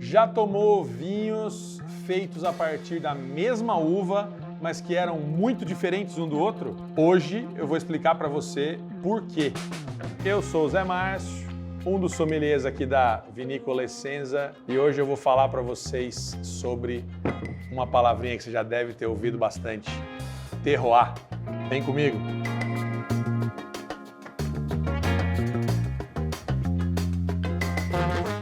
Já tomou vinhos feitos a partir da mesma uva, mas que eram muito diferentes um do outro? Hoje eu vou explicar para você por quê. Eu sou o Zé Márcio, um dos sommeliers aqui da Vinícola Essenza, e hoje eu vou falar para vocês sobre uma palavrinha que você já deve ter ouvido bastante: terroir. Vem comigo!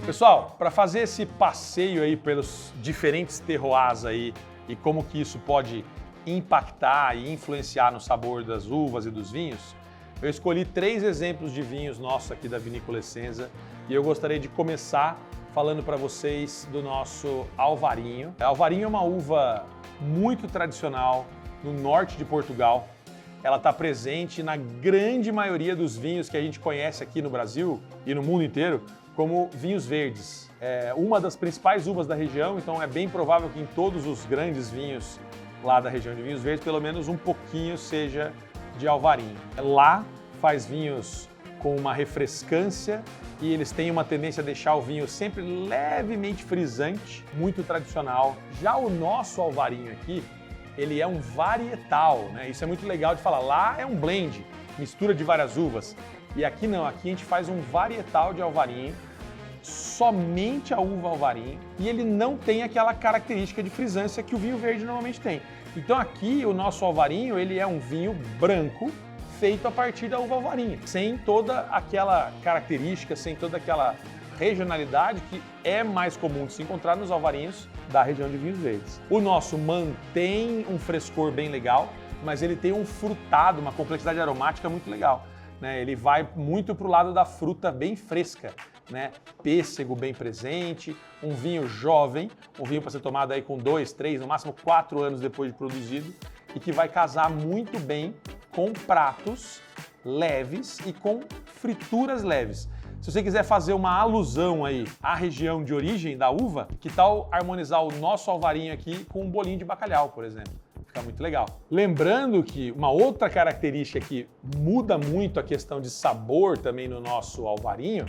Pessoal, para fazer esse passeio aí pelos diferentes terroirs aí e como que isso pode impactar e influenciar no sabor das uvas e dos vinhos, eu escolhi 3 exemplos de vinhos nossos aqui da Vinícola Essenza e eu gostaria de começar falando para vocês do nosso Alvarinho. Alvarinho é uma uva muito tradicional no norte de Portugal. Ela está presente na grande maioria dos vinhos que a gente conhece aqui no Brasil e no mundo inteiro como vinhos verdes. É uma das principais uvas da região, então é bem provável que em todos os grandes vinhos lá da região de vinhos verdes, pelo menos um pouquinho seja de Alvarinho. Lá faz vinhos com uma refrescância e eles têm uma tendência a deixar o vinho sempre levemente frisante, muito tradicional. Já o nosso Alvarinho aqui, ele é um varietal, né? Isso é muito legal de falar. Lá é um blend, mistura de várias uvas. E aqui não, aqui a gente faz um varietal de Alvarinho, somente a uva Alvarinho, e ele não tem aquela característica de frisância que o vinho verde normalmente tem. Então aqui o nosso Alvarinho, ele é um vinho branco feito a partir da uva Alvarinho, sem toda aquela característica, sem toda aquela regionalidade que é mais comum de se encontrar nos Alvarinhos da região de vinhos verdes. O nosso mantém um frescor bem legal, mas ele tem um frutado, uma complexidade aromática muito legal. Ele vai muito para o lado da fruta bem fresca, né? Pêssego bem presente, um vinho jovem, um vinho para ser tomado aí com 2, 3, no máximo 4 anos depois de produzido e que vai casar muito bem com pratos leves e com frituras leves. Se você quiser fazer uma alusão aí à região de origem da uva, que tal harmonizar o nosso Alvarinho aqui com um bolinho de bacalhau, por exemplo? Fica muito legal. Lembrando que uma outra característica que muda muito a questão de sabor também no nosso Alvarinho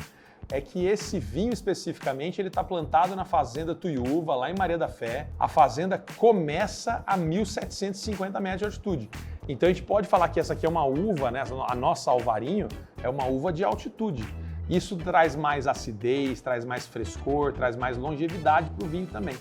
é que esse vinho especificamente ele está plantado na fazenda Tuiúva, lá em Maria da Fé. A fazenda começa a 1.750 metros de altitude. Então a gente pode falar que essa aqui é uma uva, né? A nossa Alvarinho é uma uva de altitude. Isso traz mais acidez, traz mais frescor, traz mais longevidade para o vinho também.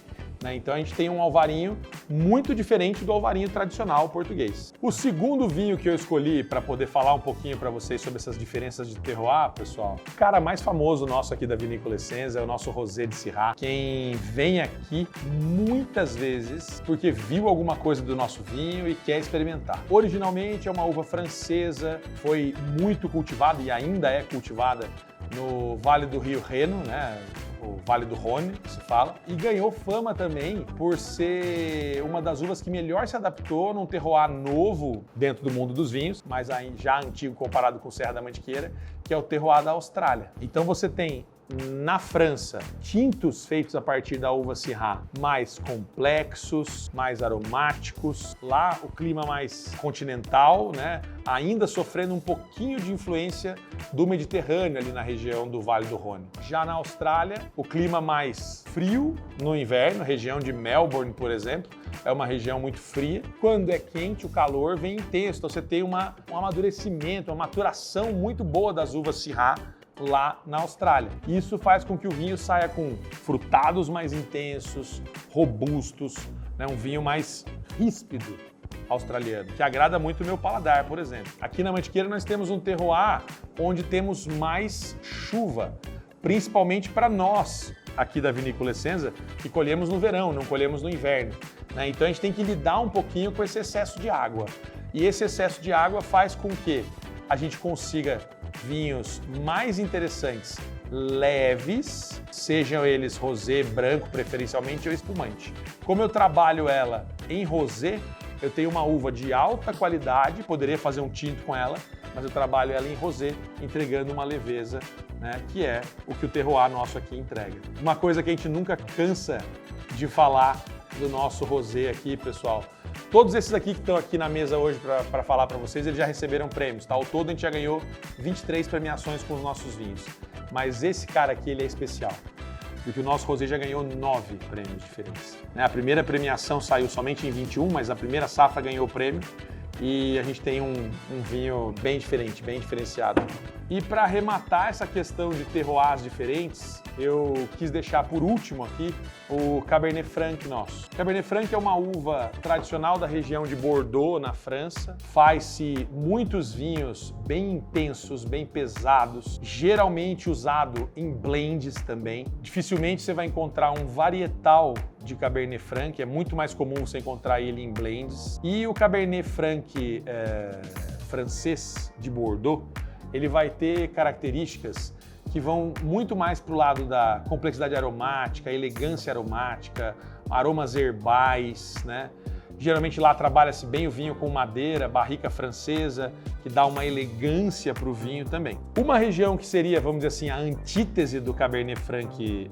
Então a gente tem um Alvarinho muito diferente do Alvarinho tradicional português. O segundo vinho que eu escolhi para poder falar um pouquinho para vocês sobre essas diferenças de terroir, pessoal, o cara mais famoso nosso aqui da Vinícola Essenza é o nosso Rosé de Syrah. Quem vem aqui muitas vezes porque viu alguma coisa do nosso vinho e quer experimentar. Originalmente é uma uva francesa, foi muito cultivada e ainda é cultivada no Vale do Rio Reno, né? O Vale do Rhône, que se fala, e ganhou fama também por ser uma das uvas que melhor se adaptou num terroir novo dentro do mundo dos vinhos, mas já antigo comparado com Serra da Mantiqueira, que é o terroir da Austrália. Então você tem na França tintos feitos a partir da uva Syrah mais complexos, mais aromáticos. Lá o clima mais continental, né? Ainda sofrendo um pouquinho de influência do Mediterrâneo ali na região do Vale do Rhône. Já na Austrália, o clima mais frio no inverno, região de Melbourne, por exemplo, é uma região muito fria. Quando é quente, o calor vem intenso, então você tem um amadurecimento, uma maturação muito boa das uvas Syrah lá na Austrália. Isso faz com que o vinho saia com frutados mais intensos, robustos, né? Um vinho mais ríspido australiano, que agrada muito o meu paladar, por exemplo. Aqui na Mantiqueira nós temos um terroir onde temos mais chuva, principalmente para nós aqui da Vinícola Essenza, que colhemos no verão, não colhemos no inverno, né? Então a gente tem que lidar um pouquinho com esse excesso de água. E esse excesso de água faz com que a gente consiga vinhos mais interessantes, leves, sejam eles rosé, branco preferencialmente ou espumante. Como eu trabalho ela em rosé, eu tenho uma uva de alta qualidade, poderia fazer um tinto com ela, mas eu trabalho ela em rosé, entregando uma leveza, né, que é o que o terroir nosso aqui entrega. Uma coisa que a gente nunca cansa de falar do nosso rosé aqui, pessoal. Todos esses aqui que estão aqui na mesa hoje para falar para vocês, eles já receberam prêmios, tá? Ao todo a gente já ganhou 23 premiações com os nossos vinhos. Mas esse cara aqui, ele é especial. porque o nosso rosé já ganhou 9 prêmios diferentes. A primeira premiação saiu somente em 21, mas a primeira safra ganhou o prêmio e a gente tem um vinho bem diferente, bem diferenciado. E para arrematar essa questão de terroirs diferentes, eu quis deixar por último aqui o Cabernet Franc nosso. Cabernet Franc é uma uva tradicional da região de Bordeaux, na França. Faz-se muitos vinhos bem intensos, bem pesados, geralmente usado em blends também. Dificilmente você vai encontrar um varietal de Cabernet Franc, é muito mais comum você encontrar ele em blends. E o Cabernet Franc francês de Bordeaux, ele vai ter características que vão muito mais para o lado da complexidade aromática, elegância aromática, aromas herbais, né? Geralmente lá trabalha-se bem o vinho com madeira, barrica francesa, que dá uma elegância para o vinho também. Uma região que seria, vamos dizer assim, a antítese do Cabernet Franc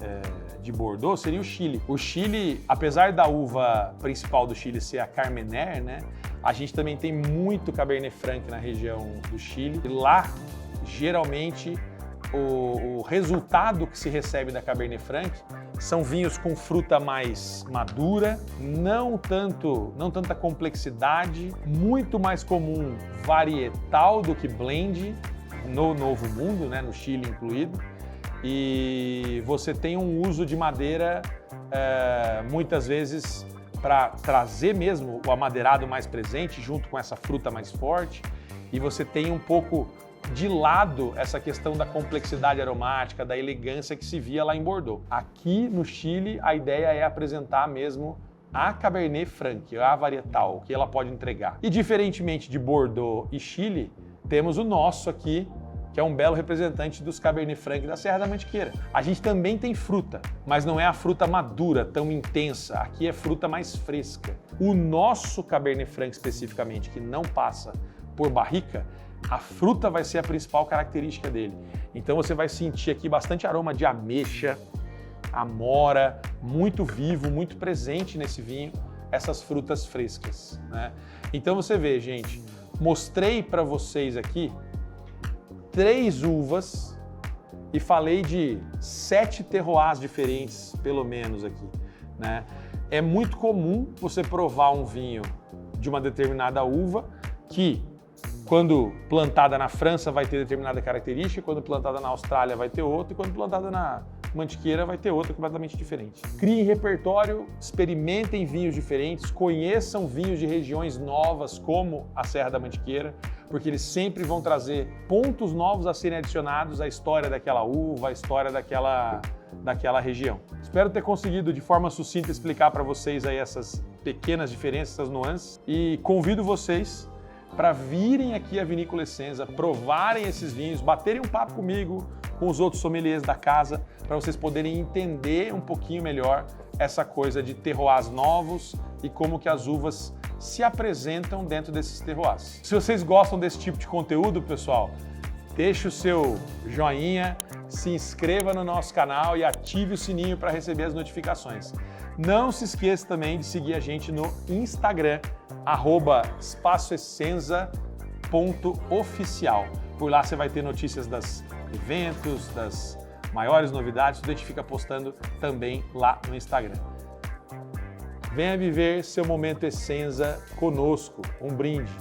de Bordeaux seria o Chile. O Chile, apesar da uva principal do Chile ser a Carmener, né? A gente também tem muito Cabernet Franc na região do Chile. E lá, geralmente, o resultado que se recebe da Cabernet Franc são vinhos com fruta mais madura, não tanta complexidade, muito mais comum varietal do que blend no Novo Mundo, né, no Chile incluído. E você tem um uso de madeira muitas vezes para trazer mesmo o amadeirado mais presente junto com essa fruta mais forte, e você tem um pouco de lado essa questão da complexidade aromática, da elegância que se via lá em Bordeaux. Aqui no Chile, a ideia é apresentar mesmo a Cabernet Franc, a varietal, o que ela pode entregar. E diferentemente de Bordeaux e Chile, temos o nosso aqui, que é um belo representante dos Cabernet Franc da Serra da Mantiqueira. A gente também tem fruta, mas não é a fruta madura, tão intensa. Aqui é fruta mais fresca. O nosso Cabernet Franc especificamente, que não passa por barrica, a fruta vai ser a principal característica dele. Então você vai sentir aqui bastante aroma de ameixa, amora, muito vivo, muito presente nesse vinho, essas frutas frescas, né? Então você vê, gente, mostrei para vocês aqui 3 uvas e falei de 7 terroirs diferentes, pelo menos aqui, né? É muito comum você provar um vinho de uma determinada uva que, quando plantada na França, vai ter determinada característica, quando plantada na Austrália vai ter outra, e quando plantada na Mantiqueira vai ter outra completamente diferente. Criem repertório, experimentem vinhos diferentes, conheçam vinhos de regiões novas como a Serra da Mantiqueira, porque eles sempre vão trazer pontos novos a serem adicionados à história daquela uva, à história daquela região. Espero ter conseguido de forma sucinta explicar para vocês aí essas pequenas diferenças, essas nuances, e convido vocês para virem aqui à Vinícola Essenza, provarem esses vinhos, baterem um papo comigo, com os outros sommeliers da casa, para vocês poderem entender um pouquinho melhor essa coisa de terroirs novos e como que as uvas se apresentam dentro desses terroirs. Se vocês gostam desse tipo de conteúdo, pessoal, deixe o seu joinha, se inscreva no nosso canal e ative o sininho para receber as notificações. Não se esqueça também de seguir a gente no Instagram, @espaçoessenza.oficial. Por lá você vai ter notícias dos eventos, das maiores novidades, tudo a gente fica postando também lá no Instagram. Venha viver seu momento Essenza conosco. Um brinde.